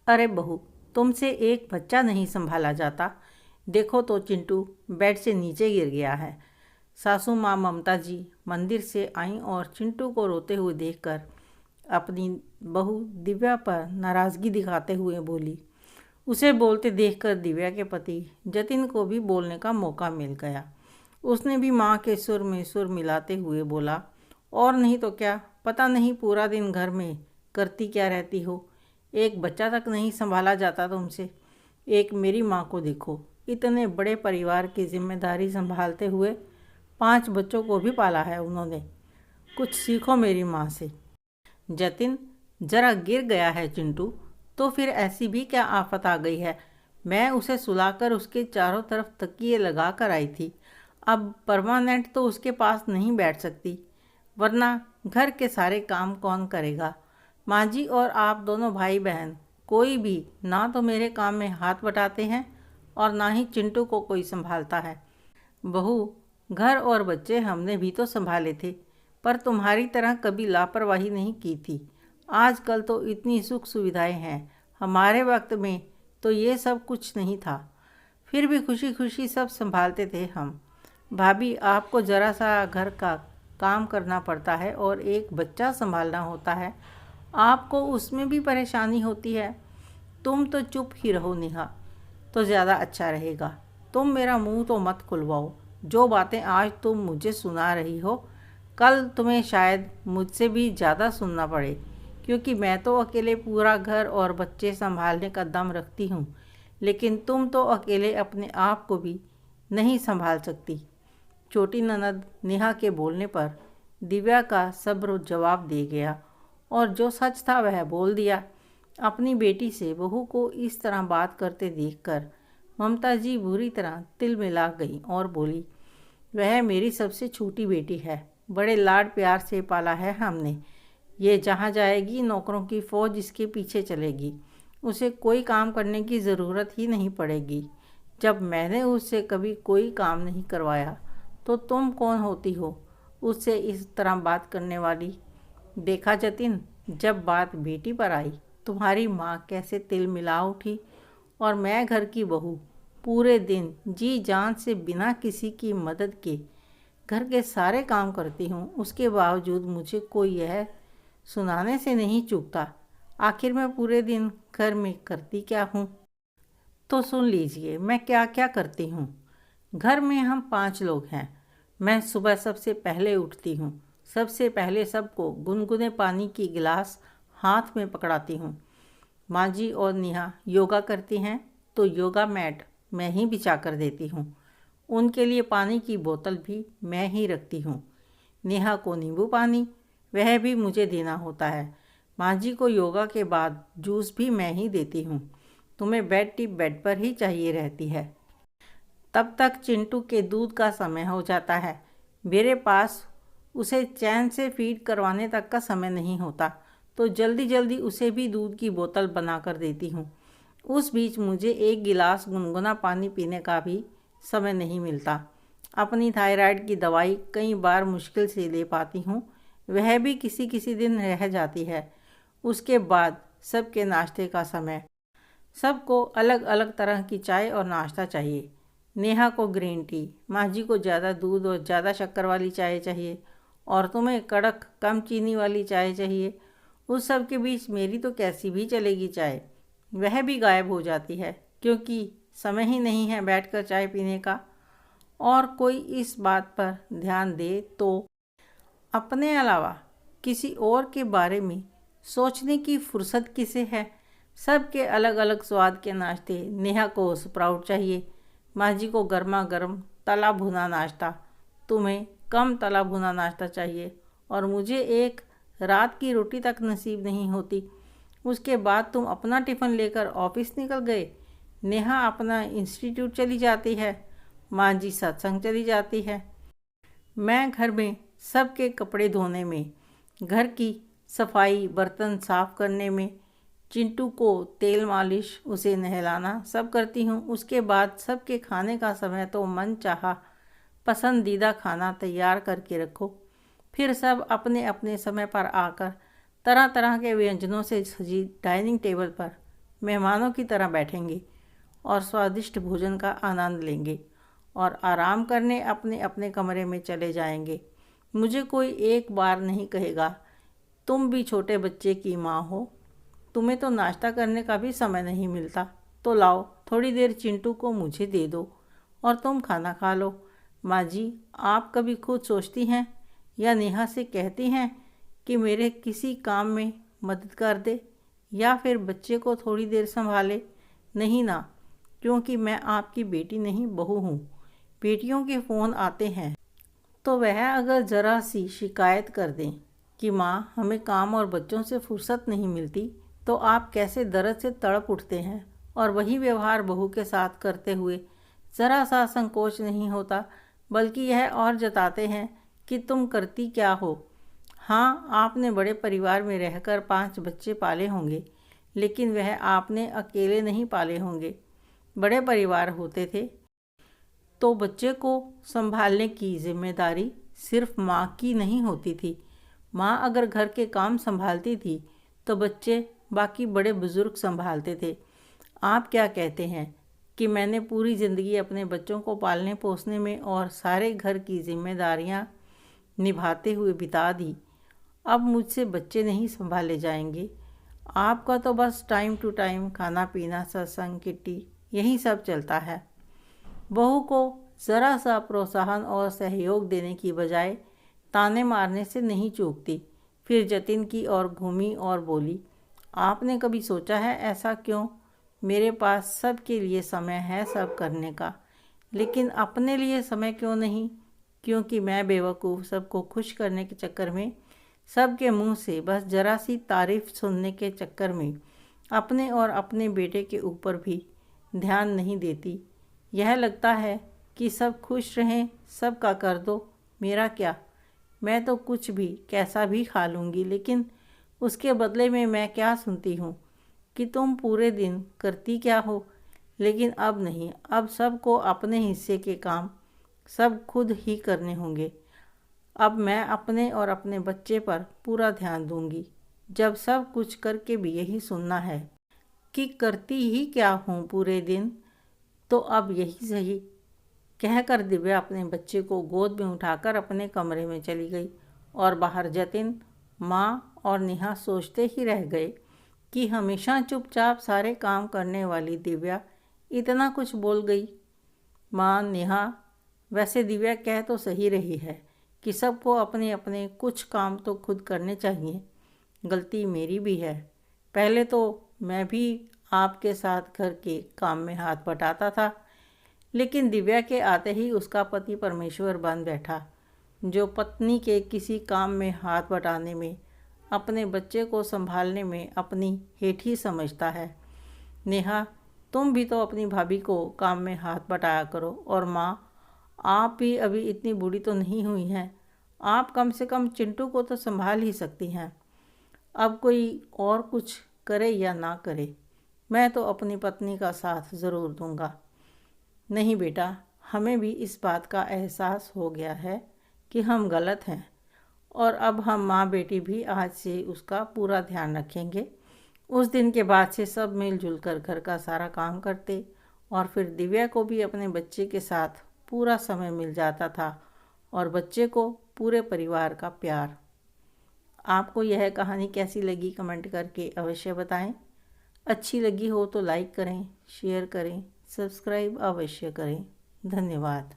अरे बहू, तुमसे एक बच्चा नहीं संभाला जाता। देखो तो चिंटू बेड से नीचे गिर गया है। सासू माँ ममता जी मंदिर से आईं और चिंटू को रोते हुए देखकर अपनी बहू दिव्या पर नाराज़गी दिखाते हुए बोली। उसे बोलते देखकर दिव्या के पति जतिन को भी बोलने का मौका मिल गया। उसने भी माँ के सुर में सुर मिलाते हुए बोला, और नहीं तो क्या, पता नहीं पूरा दिन घर में करती क्या रहती हो। एक बच्चा तक नहीं संभाला जाता तुमसे। एक मेरी माँ को देखो, इतने बड़े परिवार की जिम्मेदारी संभालते हुए 5 बच्चों को भी पाला है उन्होंने। कुछ सीखो मेरी माँ से। जतिन, जरा गिर गया है चिंटू, तो फिर ऐसी भी क्या आफत आ गई है। मैं उसे सुलाकर उसके चारों तरफ तकिए लगा कर आई थी। अब परमानेंट तो उसके पास नहीं बैठ सकती, वरना घर के सारे काम कौन करेगा। माँ जी और आप दोनों भाई बहन कोई भी ना तो मेरे काम में हाथ बटाते हैं और ना ही चिंटू को कोई संभालता है। बहू, घर और बच्चे हमने भी तो संभाले थे, पर तुम्हारी तरह कभी लापरवाही नहीं की थी। आजकल तो इतनी सुख सुविधाएं हैं, हमारे वक्त में तो ये सब कुछ नहीं था। फिर भी खुशी खुशी सब संभालते थे हम। भाभी, आपको ज़रा सा घर का काम करना पड़ता है और एक बच्चा संभालना होता है, आपको उसमें भी परेशानी होती है। तुम तो चुप ही रहो नेहा, तो ज़्यादा अच्छा रहेगा। तुम मेरा मुंह तो मत खुलवाओ। जो बातें आज तुम मुझे सुना रही हो, कल तुम्हें शायद मुझसे भी ज़्यादा सुनना पड़े, क्योंकि मैं तो अकेले पूरा घर और बच्चे संभालने का दम रखती हूँ, लेकिन तुम तो अकेले अपने आप को भी नहीं संभाल सकती। छोटी ननद नेहा के बोलने पर दिव्या का सब्र जवाब दे गया और जो सच था वह बोल दिया। अपनी बेटी से बहू को इस तरह बात करते देखकर ममता जी बुरी तरह तिल मिला गई और बोली, वह मेरी सबसे छोटी बेटी है, बड़े लाड प्यार से पाला है हमने। ये जहाँ जाएगी नौकरों की फ़ौज इसके पीछे चलेगी, उसे कोई काम करने की ज़रूरत ही नहीं पड़ेगी। जब मैंने उससे कभी कोई काम नहीं करवाया तो तुम कौन होती हो उससे इस तरह बात करने वाली। देखा जतिन, जब बात बेटी पर आई तुम्हारी माँ कैसे तिल मिला उठी, और मैं घर की बहू पूरे दिन जी जान से बिना किसी की मदद के घर के सारे काम करती हूँ, उसके बावजूद मुझे कोई यह सुनाने से नहीं चूकता। आखिर मैं पूरे दिन घर में करती क्या हूँ, तो सुन लीजिए मैं क्या क्या करती हूँ। घर में हम 5 लोग हैं। मैं सुबह सबसे पहले उठती हूँ, सबसे पहले सबको गुनगुने पानी की गिलास हाथ में पकड़ाती हूँ। माँ जी और नेहा योगा करती हैं तो योगा मैट मैं ही बिछा कर देती हूँ। उनके लिए पानी की बोतल भी मैं ही रखती हूँ। नेहा को नींबू पानी वह भी मुझे देना होता है। माँ जी को योगा के बाद जूस भी मैं ही देती हूँ। तुम्हें बेड टिप बेड पर ही चाहिए रहती है। तब तक चिंटू के दूध का समय हो जाता है। मेरे पास उसे चैन से फीड करवाने तक का समय नहीं होता, तो जल्दी जल्दी उसे भी दूध की बोतल बना कर देती हूँ। उस बीच मुझे एक गिलास गुनगुना पानी पीने का भी समय नहीं मिलता। अपनी थायराइड की दवाई कई बार मुश्किल से ले पाती हूँ, वह भी किसी किसी दिन रह जाती है। उसके बाद सबके नाश्ते का समय। सबको अलग अलग तरह की चाय और नाश्ता चाहिए। नेहा को ग्रीन टी, माँ जी को ज़्यादा दूध और ज़्यादा शक्कर वाली चाय चाहिए, और तुम्हें कड़क कम चीनी वाली चाय चाहिए। उस सब के बीच मेरी तो कैसी भी चलेगी चाय, वह भी गायब हो जाती है, क्योंकि समय ही नहीं है बैठकर चाय पीने का। और कोई इस बात पर ध्यान दे तो अपने अलावा किसी और के बारे में सोचने की फुर्सत किसे है। सबके अलग अलग स्वाद के नाश्ते। नेहा को स्प्राउट चाहिए, माँ जी को गर्मा गर्म तला भुना नाश्ता, तुम्हें कम तला भुना नाश्ता चाहिए, और मुझे एक रात की रोटी तक नसीब नहीं होती। उसके बाद तुम अपना टिफ़िन लेकर ऑफिस निकल गए। नेहा अपना इंस्टीट्यूट चली जाती है, माँ जी सत्संग चली जाती है। मैं घर में सबके कपड़े धोने में, घर की सफाई, बर्तन साफ करने में, चिंटू को तेल मालिश, उसे नहलाना सब करती हूँ। उसके बाद सबके खाने का समय तो मन चाहा पसंदीदा खाना तैयार करके रखो। फिर सब अपने अपने समय पर आकर तरह तरह के व्यंजनों से सजी डाइनिंग टेबल पर मेहमानों की तरह बैठेंगे और स्वादिष्ट भोजन का आनंद लेंगे और आराम करने अपने अपने कमरे में चले जाएंगे। मुझे कोई एक बार नहीं कहेगा तुम भी छोटे बच्चे की माँ हो, तुम्हें तो नाश्ता करने का भी समय नहीं मिलता, तो लाओ थोड़ी देर चिंटू को मुझे दे दो और तुम खाना खा लो। माँ जी, आप कभी खुद सोचती हैं या नेहा से कहती हैं कि मेरे किसी काम में मदद कर दे या फिर बच्चे को थोड़ी देर संभाले? नहीं ना, क्योंकि मैं आपकी बेटी नहीं बहू हूँ। बेटियों के फ़ोन आते हैं तो वह अगर ज़रा सी शिकायत कर दें कि माँ हमें काम और बच्चों से फुर्सत नहीं मिलती, तो आप कैसे दर्द से तड़प उठते हैं। और वही व्यवहार बहू के साथ करते हुए ज़रा सा संकोच नहीं होता, बल्कि यह और जताते हैं कि तुम करती क्या हो। हाँ, आपने बड़े परिवार में रहकर 5 बच्चे पाले होंगे, लेकिन वह आपने अकेले नहीं पाले होंगे। बड़े परिवार होते थे तो बच्चे को संभालने की जिम्मेदारी सिर्फ माँ की नहीं होती थी। माँ अगर घर के काम संभालती थी तो बच्चे बाकी बड़े बुजुर्ग संभालते थे। आप क्या कहते हैं कि मैंने पूरी ज़िंदगी अपने बच्चों को पालने पोसने में और सारे घर की जिम्मेदारियाँ निभाते हुए बिता दी। अब मुझसे बच्चे नहीं संभाले जाएंगे। आपका तो बस टाइम टू टाइम खाना पीना, सत्संग, किट्टी, यही सब चलता है। बहू को ज़रा सा प्रोत्साहन और सहयोग देने की बजाय ताने मारने से नहीं चूकती। फिर जतिन की ओर घूमी और बोली, आपने कभी सोचा है ऐसा क्यों? मेरे पास सब के लिए समय है सब करने का, लेकिन अपने लिए समय क्यों नहीं? क्योंकि मैं बेवकूफ़ सबको खुश करने के चक्कर में, सबके मुंह से बस ज़रा सी तारीफ़ सुनने के चक्कर में अपने और अपने बेटे के ऊपर भी ध्यान नहीं देती। यह लगता है कि सब खुश रहें, सबका कर दो, मेरा क्या? मैं तो कुछ भी कैसा भी खा लूँगी, लेकिन उसके बदले में मैं क्या सुनती हूँ कि तुम पूरे दिन करती क्या हो। लेकिन अब नहीं, अब सबको अपने हिस्से के काम सब खुद ही करने होंगे। अब मैं अपने और अपने बच्चे पर पूरा ध्यान दूंगी। जब सब कुछ करके भी यही सुनना है कि करती ही क्या हूँ पूरे दिन, तो अब यही सही, कहकर दिव्या अपने बच्चे को गोद में उठाकर अपने कमरे में चली गई और बाहर जतिन, माँ और नेहा सोचते ही रह गए कि हमेशा चुपचाप सारे काम करने वाली दिव्या इतना कुछ बोल गई। माँ नेहा, वैसे दिव्या कह तो सही रही है कि सबको अपने अपने कुछ काम तो खुद करने चाहिए। गलती मेरी भी है। पहले तो मैं भी आपके साथ घर के काम में हाथ बटाता था, लेकिन दिव्या के आते ही उसका पति परमेश्वर बन बैठा, जो पत्नी के किसी काम में हाथ बटाने में, अपने बच्चे को संभालने में अपनी हेठी समझता है। नेहा, तुम भी तो अपनी भाभी को काम में हाथ बटाया करो। और माँ, आप भी अभी इतनी बूढ़ी तो नहीं हुई हैं, आप कम से कम चिंटू को तो संभाल ही सकती हैं। अब कोई और कुछ करे या ना करे, मैं तो अपनी पत्नी का साथ ज़रूर दूंगा। नहीं बेटा, हमें भी इस बात का एहसास हो गया है कि हम गलत हैं, और अब हम माँ बेटी भी आज से उसका पूरा ध्यान रखेंगे। उस दिन के बाद से सब मिलजुल कर घर का सारा काम करते और फिर दिव्या को भी अपने बच्चे के साथ पूरा समय मिल जाता था और बच्चे को पूरे परिवार का प्यार। आपको यह कहानी कैसी लगी कमेंट करके अवश्य बताएं। अच्छी लगी हो तो लाइक करें, शेयर करें, सब्सक्राइब अवश्य करें। धन्यवाद।